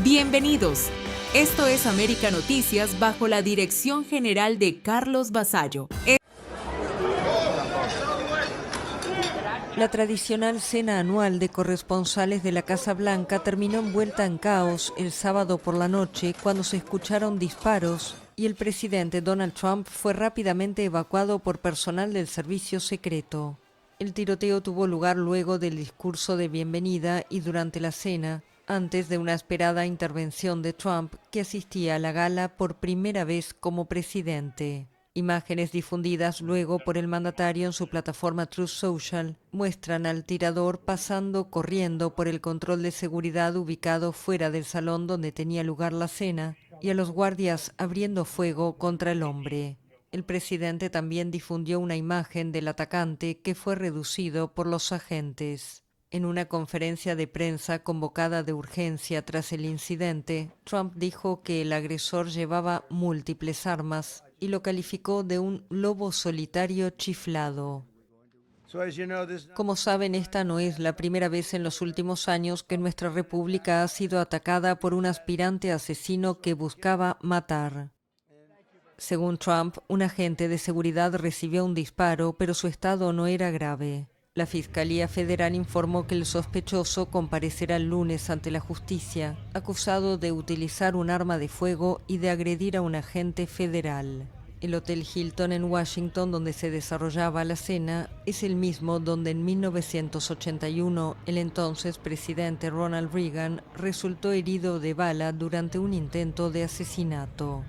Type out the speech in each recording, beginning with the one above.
Bienvenidos. Esto es América Noticias bajo la dirección general de Carlos Vasallo. La tradicional cena anual de corresponsales de la Casa Blanca terminó envuelta en caos el sábado por la noche cuando se escucharon disparos y el presidente Donald Trump fue rápidamente evacuado por personal del servicio secreto. El tiroteo tuvo lugar luego del discurso de bienvenida y durante la cena, antes de una esperada intervención de Trump, que asistía a la gala por primera vez como presidente. Imágenes difundidas luego por el mandatario en su plataforma Truth Social muestran al tirador pasando corriendo por el control de seguridad ubicado fuera del salón donde tenía lugar la cena y a los guardias abriendo fuego contra el hombre. El presidente también difundió una imagen del atacante que fue reducido por los agentes. En una conferencia de prensa convocada de urgencia tras el incidente, Trump dijo que el agresor llevaba múltiples armas y lo calificó de un lobo solitario chiflado. Como saben, esta no es la primera vez en los últimos años que nuestra república ha sido atacada por un aspirante asesino que buscaba matar. Según Trump, un agente de seguridad recibió un disparo, pero su estado no era grave. La Fiscalía Federal informó que el sospechoso comparecerá el lunes ante la justicia, acusado de utilizar un arma de fuego y de agredir a un agente federal. El Hotel Hilton en Washington, donde se desarrollaba la cena, es el mismo donde en 1981 el entonces presidente Ronald Reagan resultó herido de bala durante un intento de asesinato.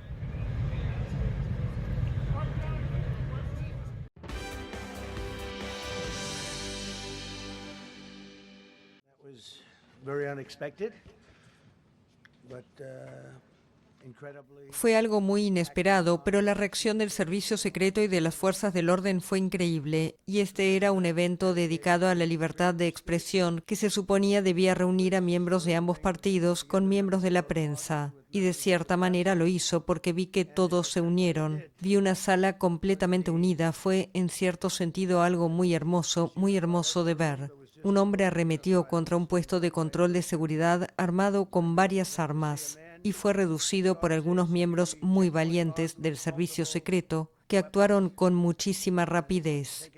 Fue algo muy inesperado, pero la reacción del servicio secreto y de las fuerzas del orden fue increíble, y este era un evento dedicado a la libertad de expresión que se suponía debía reunir a miembros de ambos partidos con miembros de la prensa. Y de cierta manera lo hizo porque vi que todos se unieron. Vi una sala completamente unida. Fue, en cierto sentido, algo muy hermoso de ver. Un hombre arremetió contra un puesto de control de seguridad armado con varias armas y fue reducido por algunos miembros muy valientes del servicio secreto que actuaron con muchísima rapidez.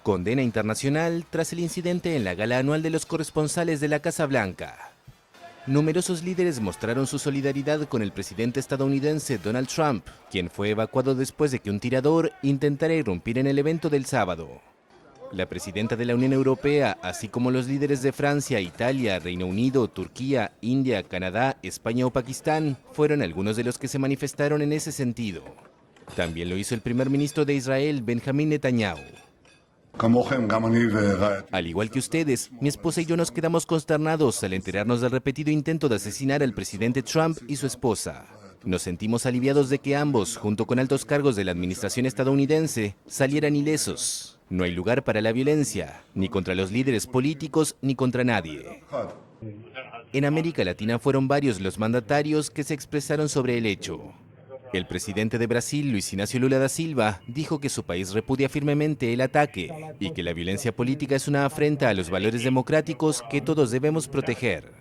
Condena internacional tras el incidente en la gala anual de los corresponsales de la Casa Blanca. Numerosos líderes mostraron su solidaridad con el presidente estadounidense Donald Trump, quien fue evacuado después de que un tirador intentara irrumpir en el evento del sábado. La presidenta de la Unión Europea, así como los líderes de Francia, Italia, Reino Unido, Turquía, India, Canadá, España o Pakistán, fueron algunos de los que se manifestaron en ese sentido. También lo hizo el primer ministro de Israel, Benjamín Netanyahu. Al igual que ustedes, mi esposa y yo nos quedamos consternados al enterarnos del repetido intento de asesinar al presidente Trump y su esposa. Nos sentimos aliviados de que ambos, junto con altos cargos de la administración estadounidense, salieran ilesos. No hay lugar para la violencia, ni contra los líderes políticos, ni contra nadie. En América Latina fueron varios los mandatarios que se expresaron sobre el hecho. El presidente de Brasil, Luis Inácio Lula da Silva, dijo que su país repudia firmemente el ataque y que la violencia política es una afrenta a los valores democráticos que todos debemos proteger.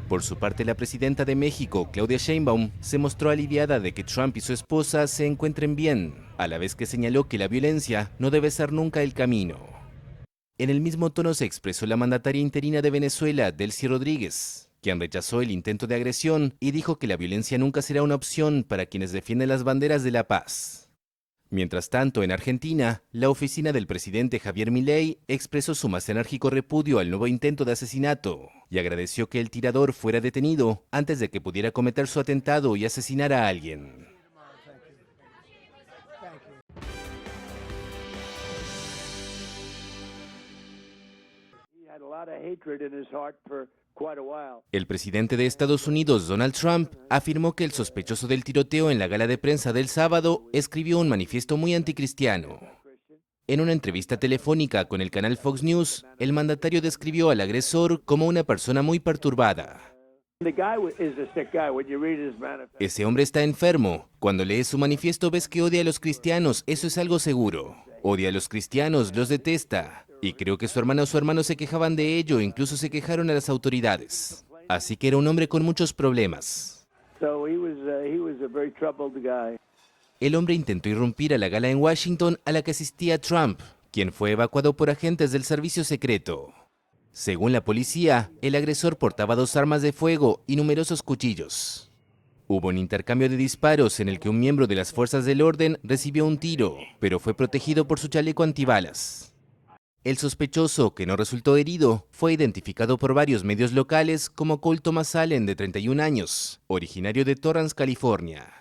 Por su parte, la presidenta de México, Claudia Sheinbaum, se mostró aliviada de que Trump y su esposa se encuentren bien, a la vez que señaló que la violencia no debe ser nunca el camino. En el mismo tono se expresó la mandataria interina de Venezuela, Delcy Rodríguez, quien rechazó el intento de agresión y dijo que la violencia nunca será una opción para quienes defienden las banderas de la paz. Mientras tanto, en Argentina, la oficina del presidente Javier Milei expresó su más enérgico repudio al nuevo intento de asesinato y agradeció que el tirador fuera detenido antes de que pudiera cometer su atentado y asesinar a alguien. El presidente de Estados Unidos, Donald Trump, afirmó que el sospechoso del tiroteo en la gala de prensa del sábado escribió un manifiesto muy anticristiano. En una entrevista telefónica con el canal Fox News, el mandatario describió al agresor como una persona muy perturbada. Ese hombre está enfermo. Cuando lees su manifiesto ves que odia a los cristianos, eso es algo seguro. Odia a los cristianos, los detesta. Y creo que su hermana o su hermano se quejaban de ello, incluso se quejaron a las autoridades. Así que era un hombre con muchos problemas. El hombre intentó irrumpir a la gala en Washington a la que asistía Trump, quien fue evacuado por agentes del servicio secreto. Según la policía, el agresor portaba 2 armas de fuego y numerosos cuchillos. Hubo un intercambio de disparos en el que un miembro de las fuerzas del orden recibió un tiro, pero fue protegido por su chaleco antibalas. El sospechoso, que no resultó herido, fue identificado por varios medios locales como Cole Thomas Allen, de 31 años, originario de Torrance, California.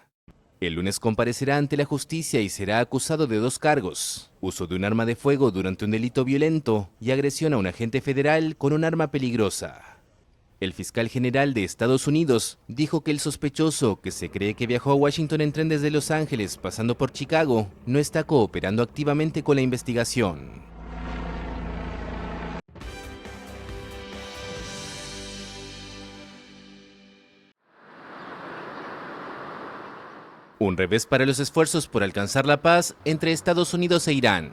El lunes comparecerá ante la justicia y será acusado de 2 cargos: uso de un arma de fuego durante un delito violento y agresión a un agente federal con un arma peligrosa. El fiscal general de Estados Unidos dijo que el sospechoso, que se cree que viajó a Washington en tren desde Los Ángeles pasando por Chicago, no está cooperando activamente con la investigación. Un revés para los esfuerzos por alcanzar la paz entre Estados Unidos e Irán.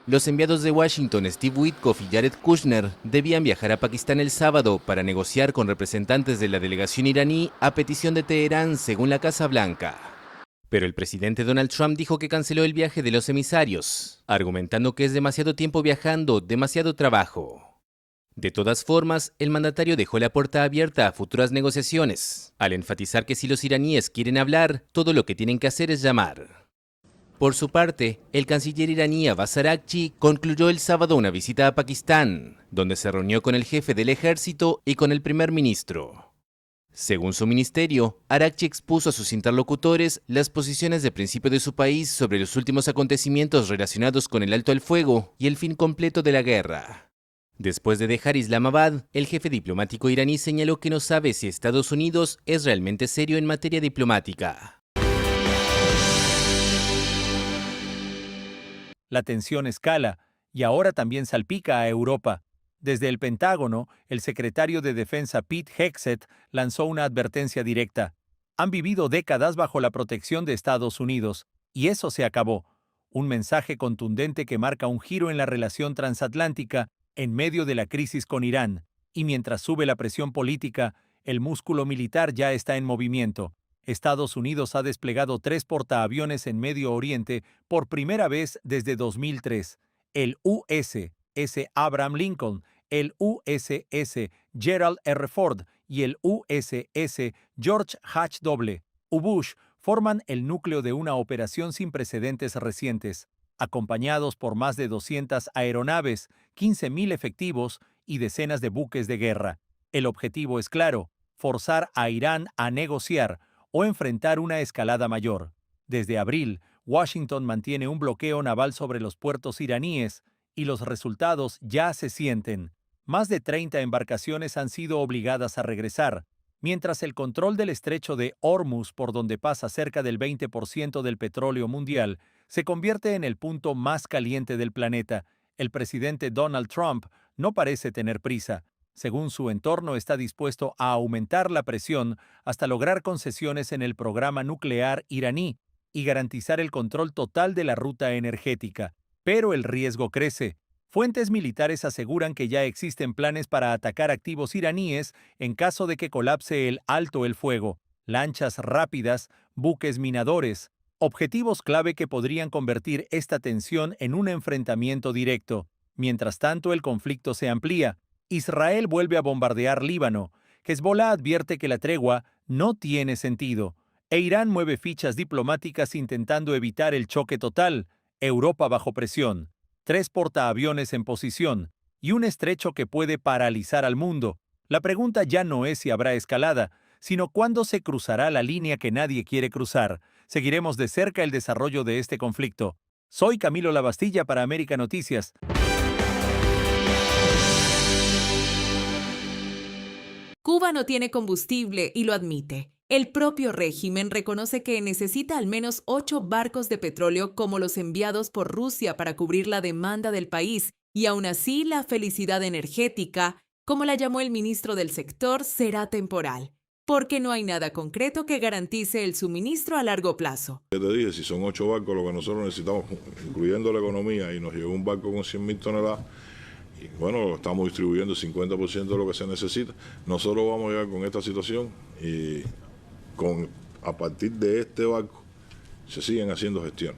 Los enviados de Washington, Steve Witkoff y Jared Kushner, debían viajar a Pakistán el sábado para negociar con representantes de la delegación iraní a petición de Teherán, según la Casa Blanca. Pero el presidente Donald Trump dijo que canceló el viaje de los emisarios, argumentando que es demasiado tiempo viajando, demasiado trabajo. De todas formas, el mandatario dejó la puerta abierta a futuras negociaciones, al enfatizar que si los iraníes quieren hablar, todo lo que tienen que hacer es llamar. Por su parte, el canciller iraní Abbas Araghchi concluyó el sábado una visita a Pakistán, donde se reunió con el jefe del ejército y con el primer ministro. Según su ministerio, Araghchi expuso a sus interlocutores las posiciones de principio de su país sobre los últimos acontecimientos relacionados con el alto al fuego y el fin completo de la guerra. Después de dejar Islamabad, el jefe diplomático iraní señaló que no sabe si Estados Unidos es realmente serio en materia diplomática. La tensión escala y ahora también salpica a Europa. Desde el Pentágono, el secretario de Defensa Pete Hegseth lanzó una advertencia directa. Han vivido décadas bajo la protección de Estados Unidos, y eso se acabó. Un mensaje contundente que marca un giro en la relación transatlántica en medio de la crisis con Irán, y mientras sube la presión política, el músculo militar ya está en movimiento. Estados Unidos ha desplegado 3 portaaviones en Medio Oriente por primera vez desde 2003. El USS Abraham Lincoln, el USS Gerald R. Ford y el USS George H.W. Bush forman el núcleo de una operación sin precedentes recientes, acompañados por más de 200 aeronaves, 15.000 efectivos y decenas de buques de guerra. El objetivo es claro: forzar a Irán a negociar o enfrentar una escalada mayor. Desde abril, Washington mantiene un bloqueo naval sobre los puertos iraníes y los resultados ya se sienten. Más de 30 embarcaciones han sido obligadas a regresar, mientras el control del estrecho de Hormuz, por donde pasa cerca del 20% del petróleo mundial, se convierte en el punto más caliente del planeta. El presidente Donald Trump no parece tener prisa. Según su entorno, está dispuesto a aumentar la presión hasta lograr concesiones en el programa nuclear iraní y garantizar el control total de la ruta energética. Pero el riesgo crece. Fuentes militares aseguran que ya existen planes para atacar activos iraníes en caso de que colapse el alto el fuego, lanchas rápidas, buques minadores, objetivos clave que podrían convertir esta tensión en un enfrentamiento directo. Mientras tanto, el conflicto se amplía. Israel vuelve a bombardear Líbano. Hezbollah advierte que la tregua no tiene sentido. E Irán mueve fichas diplomáticas intentando evitar el choque total. Europa bajo presión. 3 portaaviones en posición y un estrecho que puede paralizar al mundo. La pregunta ya no es si habrá escalada, sino cuándo se cruzará la línea que nadie quiere cruzar. Seguiremos de cerca el desarrollo de este conflicto. Soy Camilo Lavastilla para América Noticias. Cuba no tiene combustible y lo admite. El propio régimen reconoce que necesita al menos 8 barcos de petróleo como los enviados por Rusia para cubrir la demanda del país, y aún así la felicidad energética como la llamó el ministro del sector, será temporal, porque no hay nada concreto que garantice el suministro a largo plazo. Ya te dije, si son 8 barcos lo que nosotros necesitamos, incluyendo la economía, y nos llegó un barco con 100.000 toneladas, y bueno, lo estamos distribuyendo el 50% de lo que se necesita, nosotros vamos a llegar con esta situación y a partir de este barco se siguen haciendo gestiones.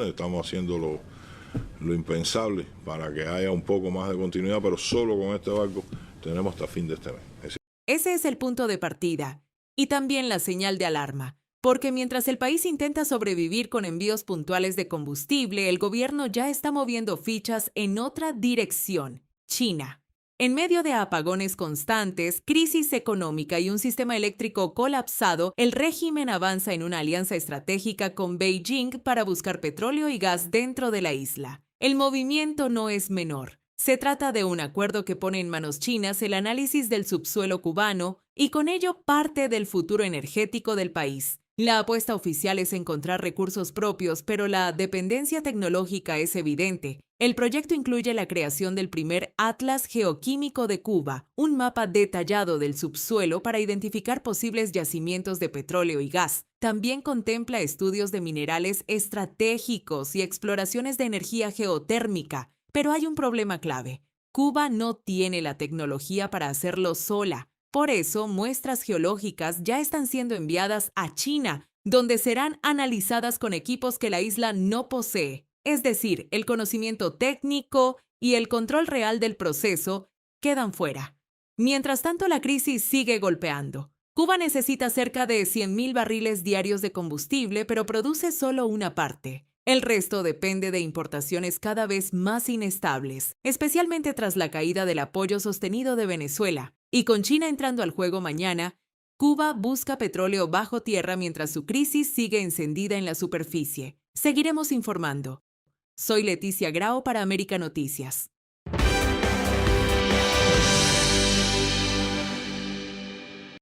Estamos haciendo lo impensable para que haya un poco más de continuidad, pero solo con este barco tenemos hasta fin de este mes. Ese es el punto de partida y también la señal de alarma, porque mientras el país intenta sobrevivir con envíos puntuales de combustible, el gobierno ya está moviendo fichas en otra dirección: China. En medio de apagones constantes, crisis económica y un sistema eléctrico colapsado, el régimen avanza en una alianza estratégica con Beijing para buscar petróleo y gas dentro de la isla. El movimiento no es menor. Se trata de un acuerdo que pone en manos chinas el análisis del subsuelo cubano y con ello parte del futuro energético del país. La apuesta oficial es encontrar recursos propios, pero la dependencia tecnológica es evidente. El proyecto incluye la creación del primer Atlas Geoquímico de Cuba, un mapa detallado del subsuelo para identificar posibles yacimientos de petróleo y gas. También contempla estudios de minerales estratégicos y exploraciones de energía geotérmica. Pero hay un problema clave. Cuba no tiene la tecnología para hacerlo sola. Por eso, muestras geológicas ya están siendo enviadas a China, donde serán analizadas con equipos que la isla no posee. Es decir, el conocimiento técnico y el control real del proceso quedan fuera. Mientras tanto, la crisis sigue golpeando. Cuba necesita cerca de 100.000 barriles diarios de combustible, pero produce solo una parte. El resto depende de importaciones cada vez más inestables, especialmente tras la caída del apoyo sostenido de Venezuela. Y con China entrando al juego mañana, Cuba busca petróleo bajo tierra mientras su crisis sigue encendida en la superficie. Seguiremos informando. Soy Leticia Grau para América Noticias.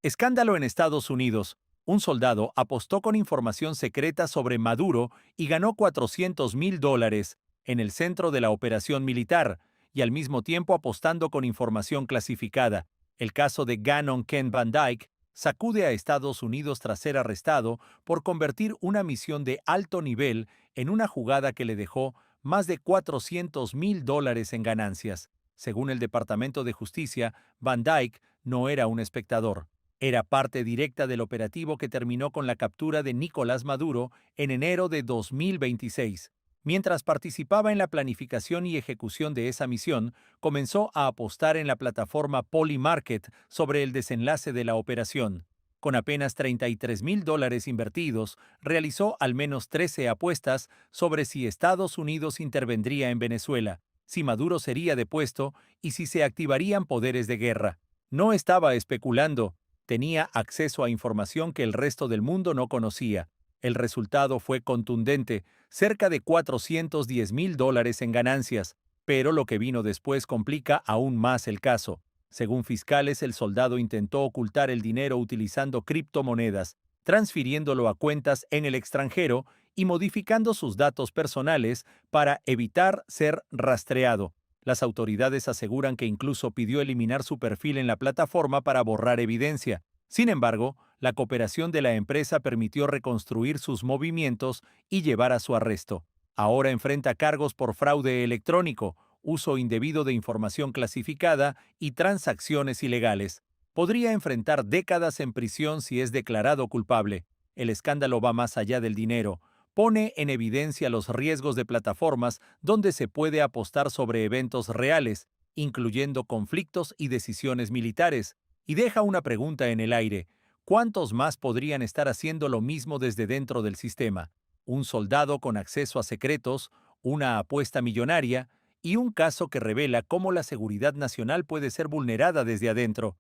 Escándalo en Estados Unidos. Un soldado apostó con información secreta sobre Maduro y ganó $400,000 en el centro de la operación militar, y al mismo tiempo apostando con información clasificada. El caso de Gannon Ken Van Dyke sacude a Estados Unidos tras ser arrestado por convertir una misión de alto nivel en una jugada que le dejó más de $400,000 en ganancias. Según el Departamento de Justicia, Van Dyke no era un espectador. Era parte directa del operativo que terminó con la captura de Nicolás Maduro en enero de 2026. Mientras participaba en la planificación y ejecución de esa misión, comenzó a apostar en la plataforma Polymarket sobre el desenlace de la operación. Con apenas $33,000 invertidos, realizó al menos 13 apuestas sobre si Estados Unidos intervendría en Venezuela, si Maduro sería depuesto y si se activarían poderes de guerra. No estaba especulando. Tenía acceso a información que el resto del mundo no conocía. El resultado fue contundente, cerca de $410,000 en ganancias, pero lo que vino después complica aún más el caso. Según fiscales, el soldado intentó ocultar el dinero utilizando criptomonedas, transfiriéndolo a cuentas en el extranjero y modificando sus datos personales para evitar ser rastreado. Las autoridades aseguran que incluso pidió eliminar su perfil en la plataforma para borrar evidencia. Sin embargo, la cooperación de la empresa permitió reconstruir sus movimientos y llevar a su arresto. Ahora enfrenta cargos por fraude electrónico, uso indebido de información clasificada y transacciones ilegales. Podría enfrentar décadas en prisión si es declarado culpable. El escándalo va más allá del dinero. Pone en evidencia los riesgos de plataformas donde se puede apostar sobre eventos reales, incluyendo conflictos y decisiones militares, y deja una pregunta en el aire: ¿cuántos más podrían estar haciendo lo mismo desde dentro del sistema? Un soldado con acceso a secretos, una apuesta millonaria y un caso que revela cómo la seguridad nacional puede ser vulnerada desde adentro,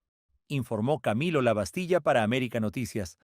informó Camilo Lavastilla para América Noticias.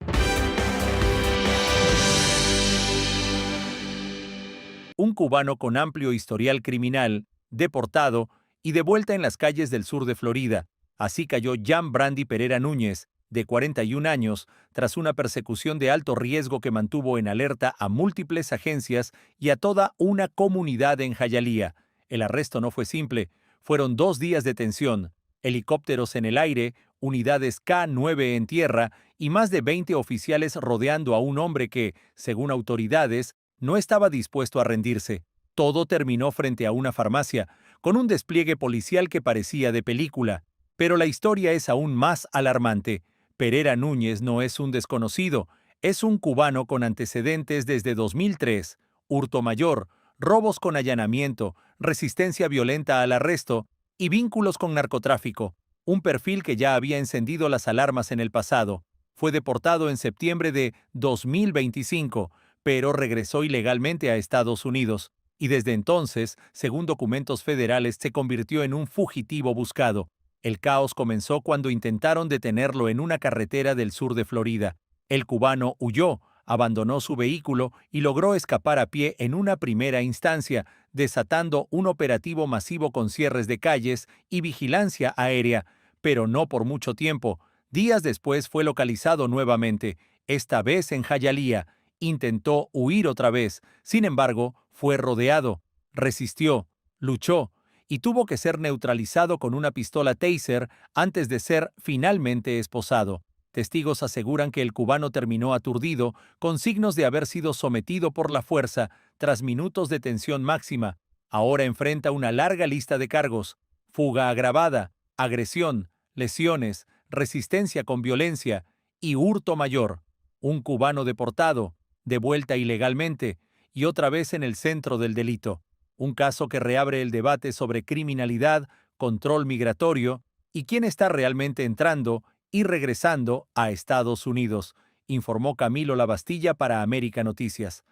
Un cubano con amplio historial criminal, deportado y de vuelta en las calles del sur de Florida. Así cayó Jan Brandy Pereira Núñez, de 41 años, tras una persecución de alto riesgo que mantuvo en alerta a múltiples agencias y a toda una comunidad en Hialeah. El arresto no fue simple. Fueron 2 días de tensión, helicópteros en el aire, unidades K-9 en tierra y más de 20 oficiales rodeando a un hombre que, según autoridades, no estaba dispuesto a rendirse. Todo terminó frente a una farmacia, con un despliegue policial que parecía de película. Pero la historia es aún más alarmante. Pereira Núñez no es un desconocido, es un cubano con antecedentes desde 2003, hurto mayor, robos con allanamiento, resistencia violenta al arresto y vínculos con narcotráfico, un perfil que ya había encendido las alarmas en el pasado. Fue deportado en septiembre de 2025, pero regresó ilegalmente a Estados Unidos, y desde entonces, según documentos federales, se convirtió en un fugitivo buscado. El caos comenzó cuando intentaron detenerlo en una carretera del sur de Florida. El cubano huyó, abandonó su vehículo y logró escapar a pie en una primera instancia, desatando un operativo masivo con cierres de calles y vigilancia aérea, pero no por mucho tiempo. Días después fue localizado nuevamente, esta vez en Hialeah. Intentó huir otra vez, sin embargo, fue rodeado, resistió, luchó y tuvo que ser neutralizado con una pistola Taser antes de ser finalmente esposado. Testigos aseguran que el cubano terminó aturdido, con signos de haber sido sometido por la fuerza tras minutos de tensión máxima. Ahora enfrenta una larga lista de cargos: fuga agravada, agresión, lesiones, resistencia con violencia y hurto mayor. Un cubano deportado, de vuelta ilegalmente y otra vez en el centro del delito. Un caso que reabre el debate sobre criminalidad, control migratorio y quién está realmente entrando y regresando a Estados Unidos, informó Camilo Lavastilla para América Noticias.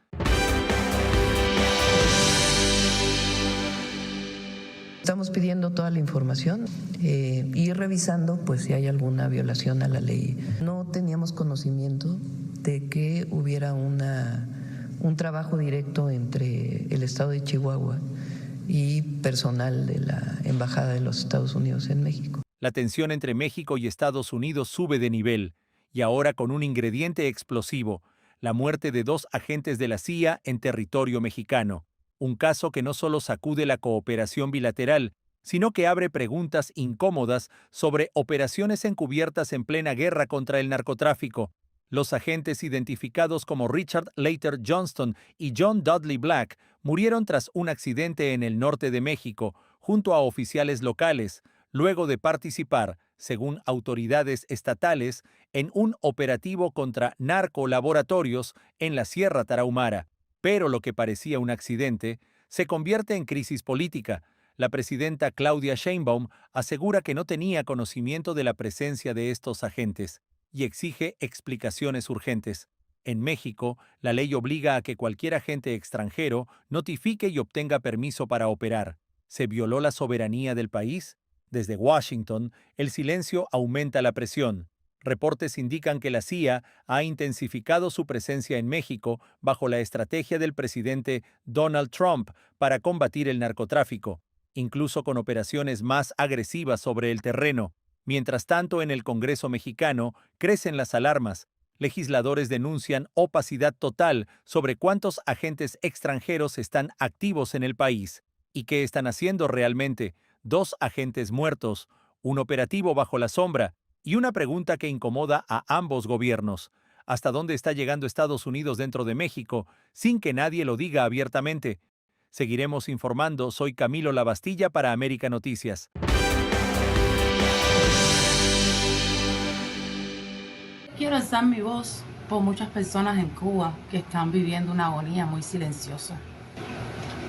Estamos pidiendo toda la información y revisando pues si hay alguna violación a la ley. No teníamos conocimiento de que hubiera un trabajo directo entre el estado de Chihuahua y personal de la Embajada de los Estados Unidos en México. La tensión entre México y Estados Unidos sube de nivel, y ahora con un ingrediente explosivo: la muerte de 2 agentes de la CIA en territorio mexicano. Un caso que no solo sacude la cooperación bilateral, sino que abre preguntas incómodas sobre operaciones encubiertas en plena guerra contra el narcotráfico. Los agentes identificados como Richard Later Johnston y John Dudley Black murieron tras un accidente en el norte de México, junto a oficiales locales, luego de participar, según autoridades estatales, en un operativo contra narcolaboratorios en la Sierra Tarahumara. Pero lo que parecía un accidente se convierte en crisis política. La presidenta Claudia Sheinbaum asegura que no tenía conocimiento de la presencia de estos agentes y exige explicaciones urgentes. En México, la ley obliga a que cualquier agente extranjero notifique y obtenga permiso para operar. ¿Se violó la soberanía del país? Desde Washington, el silencio aumenta la presión. Reportes indican que la CIA ha intensificado su presencia en México bajo la estrategia del presidente Donald Trump para combatir el narcotráfico, incluso con operaciones más agresivas sobre el terreno. Mientras tanto, en el Congreso mexicano crecen las alarmas. Legisladores denuncian opacidad total sobre cuántos agentes extranjeros están activos en el país y qué están haciendo realmente. 2 agentes muertos, un operativo bajo la sombra y una pregunta que incomoda a ambos gobiernos: ¿hasta dónde está llegando Estados Unidos dentro de México sin que nadie lo diga abiertamente? Seguiremos informando. Soy Camilo Lavastilla para América Noticias. Quiero alzar mi voz por muchas personas en Cuba que están viviendo una agonía muy silenciosa.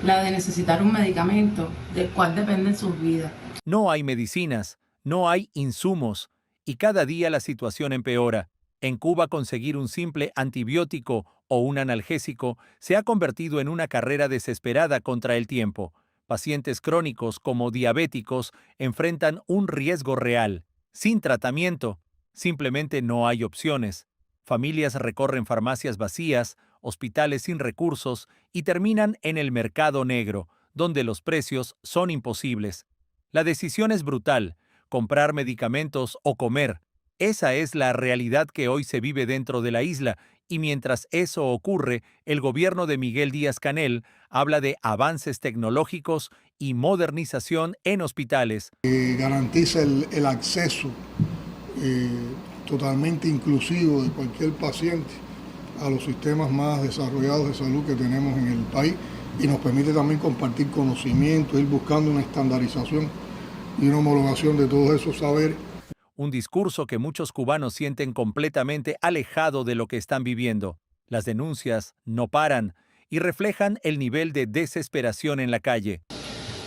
La de necesitar un medicamento del cual dependen sus vidas. No hay medicinas, no hay insumos, y cada día la situación empeora. En Cuba, conseguir un simple antibiótico o un analgésico se ha convertido en una carrera desesperada contra el tiempo. Pacientes crónicos como diabéticos enfrentan un riesgo real. Sin tratamiento, simplemente no hay opciones. Familias recorren farmacias vacías, hospitales sin recursos y terminan en el mercado negro, donde los precios son imposibles. La decisión es brutal: comprar medicamentos o comer. Esa es la realidad que hoy se vive dentro de la isla Y mientras eso ocurre, el gobierno de Miguel Díaz-Canel habla de avances tecnológicos y modernización en hospitales. Garantiza el acceso totalmente inclusivo de cualquier paciente a los sistemas más desarrollados de salud que tenemos en el país y nos permite también compartir conocimiento, ir buscando una estandarización y una homologación de todos esos saberes. Un discurso que muchos cubanos sienten completamente alejado de lo que están viviendo. Las denuncias no paran y reflejan el nivel de desesperación en la calle.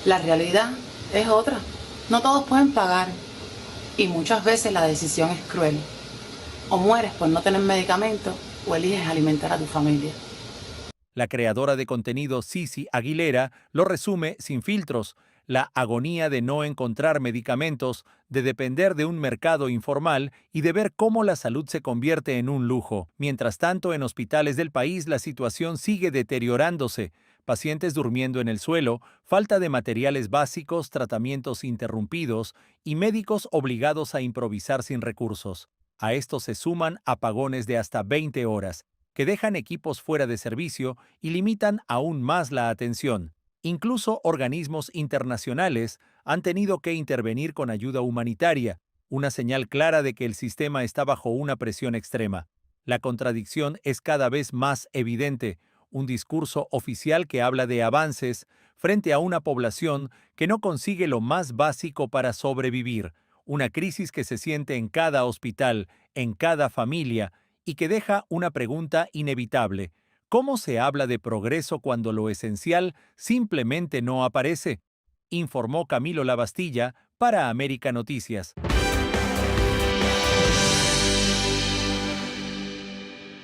La realidad es otra. No todos pueden pagar y muchas veces la decisión es cruel. O mueres por no tener medicamentos o eliges alimentar a tu familia. La creadora de contenido Cici Aguilera lo resume sin filtros: la agonía de no encontrar medicamentos, de depender de un mercado informal y de ver cómo la salud se convierte en un lujo. Mientras tanto, en hospitales del país la situación sigue deteriorándose. Pacientes durmiendo en el suelo, falta de materiales básicos, tratamientos interrumpidos y médicos obligados a improvisar sin recursos. A esto se suman apagones de hasta 20 horas, que dejan equipos fuera de servicio y limitan aún más la atención. Incluso organismos internacionales han tenido que intervenir con ayuda humanitaria, una señal clara de que el sistema está bajo una presión extrema. La contradicción es cada vez más evidente: un discurso oficial que habla de avances frente a una población que no consigue lo más básico para sobrevivir, una crisis que se siente en cada hospital, en cada familia, y que deja una pregunta inevitable: ¿cómo se habla de progreso cuando lo esencial simplemente no aparece? Informó Camilo Lavastilla para América Noticias.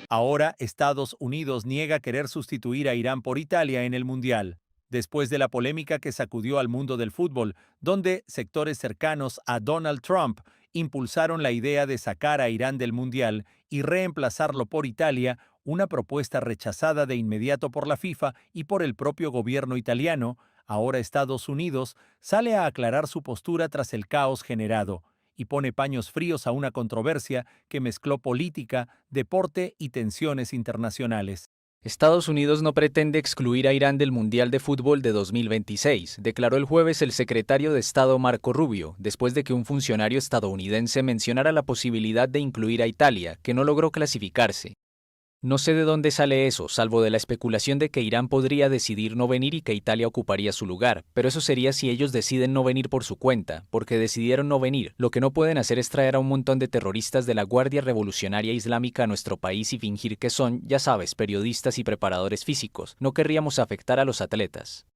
Ahora Estados Unidos niega querer sustituir a Irán por Italia en el Mundial, después de la polémica que sacudió al mundo del fútbol, donde sectores cercanos a Donald Trump impulsaron la idea de sacar a Irán del Mundial y reemplazarlo por Italia, una propuesta rechazada de inmediato por la FIFA y por el propio gobierno italiano. Ahora Estados Unidos sale a aclarar su postura tras el caos generado y pone paños fríos a una controversia que mezcló política, deporte y tensiones internacionales. Estados Unidos no pretende excluir a Irán del Mundial de Fútbol de 2026, declaró el jueves el secretario de Estado Marco Rubio, después de que un funcionario estadounidense mencionara la posibilidad de incluir a Italia, que no logró clasificarse. No sé de dónde sale eso, salvo de la especulación de que Irán podría decidir no venir y que Italia ocuparía su lugar, pero eso sería si ellos deciden no venir por su cuenta, porque decidieron no venir. Lo que no pueden hacer es traer a un montón de terroristas de la Guardia Revolucionaria Islámica a nuestro país y fingir que son, ya sabes, periodistas y preparadores físicos. No querríamos afectar a los atletas.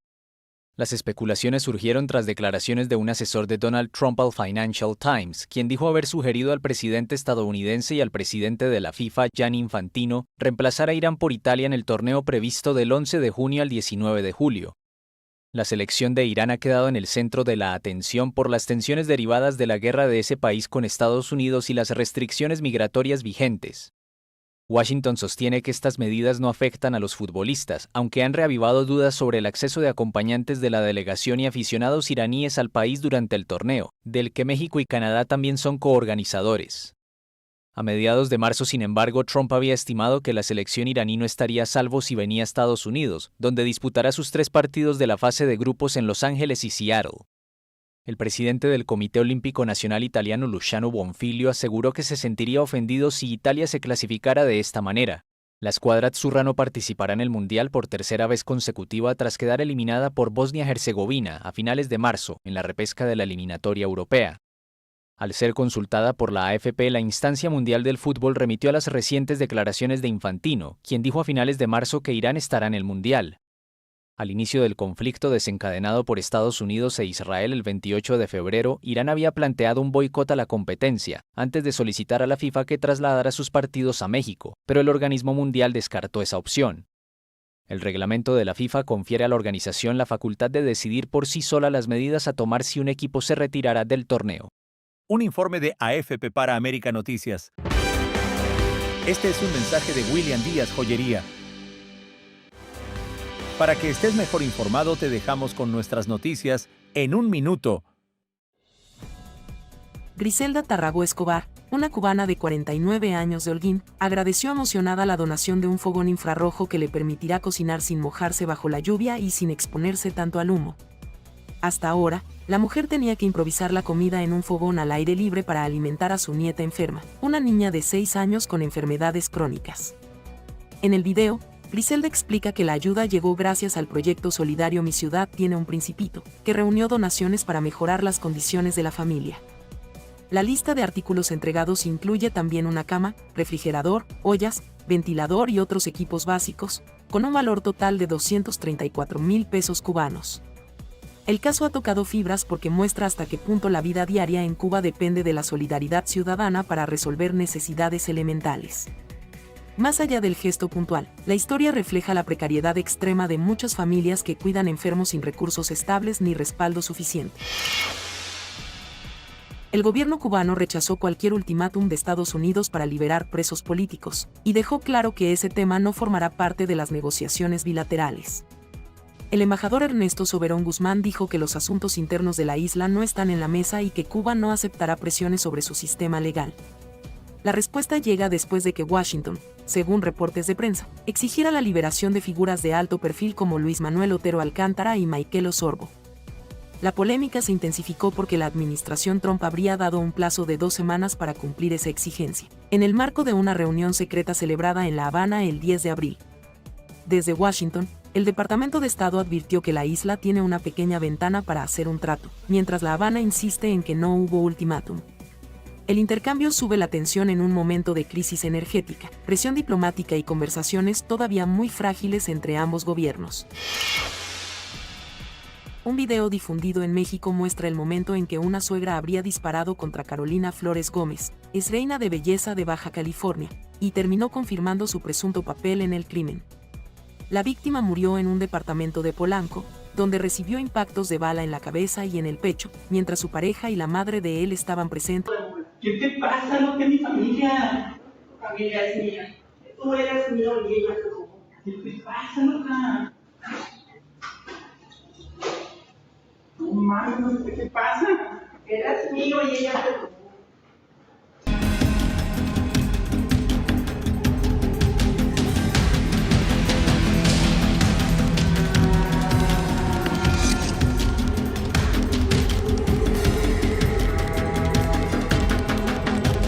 Las especulaciones surgieron tras declaraciones de un asesor de Donald Trump al Financial Times, quien dijo haber sugerido al presidente estadounidense y al presidente de la FIFA, Gianni Infantino, reemplazar a Irán por Italia en el torneo previsto del 11 de junio al 19 de julio. La selección de Irán ha quedado en el centro de la atención por las tensiones derivadas de la guerra de ese país con Estados Unidos y las restricciones migratorias vigentes. Washington sostiene que estas medidas no afectan a los futbolistas, aunque han reavivado dudas sobre el acceso de acompañantes de la delegación y aficionados iraníes al país durante el torneo, del que México y Canadá también son coorganizadores. A mediados de marzo, sin embargo, Trump había estimado que la selección iraní no estaría a salvo si venía a Estados Unidos, donde disputará sus 3 partidos de la fase de grupos en Los Ángeles y Seattle. El presidente del Comité Olímpico Nacional italiano, Luciano Bonfiglio, aseguró que se sentiría ofendido si Italia se clasificara de esta manera. La escuadra azzurra no participará en el Mundial por tercera vez consecutiva tras quedar eliminada por Bosnia-Herzegovina a finales de marzo en la repesca de la eliminatoria europea. Al ser consultada por la AFP, la Instancia Mundial del Fútbol remitió a las recientes declaraciones de Infantino, quien dijo a finales de marzo que Irán estará en el Mundial. Al inicio del conflicto desencadenado por Estados Unidos e Israel el 28 de febrero, Irán había planteado un boicot a la competencia, antes de solicitar a la FIFA que trasladara sus partidos a México, pero el organismo mundial descartó esa opción. El reglamento de la FIFA confiere a la organización la facultad de decidir por sí sola las medidas a tomar si un equipo se retirará del torneo. Un informe de AFP para América Noticias. Este es un mensaje de William Díaz Joyería. Para que estés mejor informado, te dejamos con nuestras noticias en un minuto. Griselda Tarragó Escobar, una cubana de 49 años de Holguín, agradeció emocionada la donación de un fogón infrarrojo que le permitirá cocinar sin mojarse bajo la lluvia y sin exponerse tanto al humo. Hasta ahora, la mujer tenía que improvisar la comida en un fogón al aire libre para alimentar a su nieta enferma, una niña de 6 años con enfermedades crónicas. En el video, Griselda explica que la ayuda llegó gracias al proyecto solidario Mi Ciudad Tiene un Principito, que reunió donaciones para mejorar las condiciones de la familia. La lista de artículos entregados incluye también una cama, refrigerador, ollas, ventilador y otros equipos básicos, con un valor total de 234,000 pesos cubanos. El caso ha tocado fibras porque muestra hasta qué punto la vida diaria en Cuba depende de la solidaridad ciudadana para resolver necesidades elementales. Más allá del gesto puntual, la historia refleja la precariedad extrema de muchas familias que cuidan enfermos sin recursos estables ni respaldo suficiente. El gobierno cubano rechazó cualquier ultimátum de Estados Unidos para liberar presos políticos, y dejó claro que ese tema no formará parte de las negociaciones bilaterales. El embajador Ernesto Soberón Guzmán dijo que los asuntos internos de la isla no están en la mesa y que Cuba no aceptará presiones sobre su sistema legal. La respuesta llega después de que Washington, según reportes de prensa, exigiera la liberación de figuras de alto perfil como Luis Manuel Otero Alcántara y Michael Osorbo. La polémica se intensificó porque la administración Trump habría dado un plazo de 2 semanas para cumplir esa exigencia, en el marco de una reunión secreta celebrada en La Habana el 10 de abril. Desde Washington, el Departamento de Estado advirtió que la isla tiene una pequeña ventana para hacer un trato, mientras La Habana insiste en que no hubo ultimátum. El intercambio sube la tensión en un momento de crisis energética, presión diplomática y conversaciones todavía muy frágiles entre ambos gobiernos. Un video difundido en México muestra el momento en que una suegra habría disparado contra Carolina Flores Gómez, ex reina de belleza de Baja California, y terminó confirmando su presunto papel en el crimen. La víctima murió en un departamento de Polanco, donde recibió impactos de bala en la cabeza y en el pecho, mientras su pareja y la madre de él estaban presentes. ¿Qué te pasa? No, que mi familia. Tu familia es mía. Tú eres mío y ella es tú. ¿Qué te pasa, loca? No mames, ¿qué te pasa? Eres mío y ella es tú.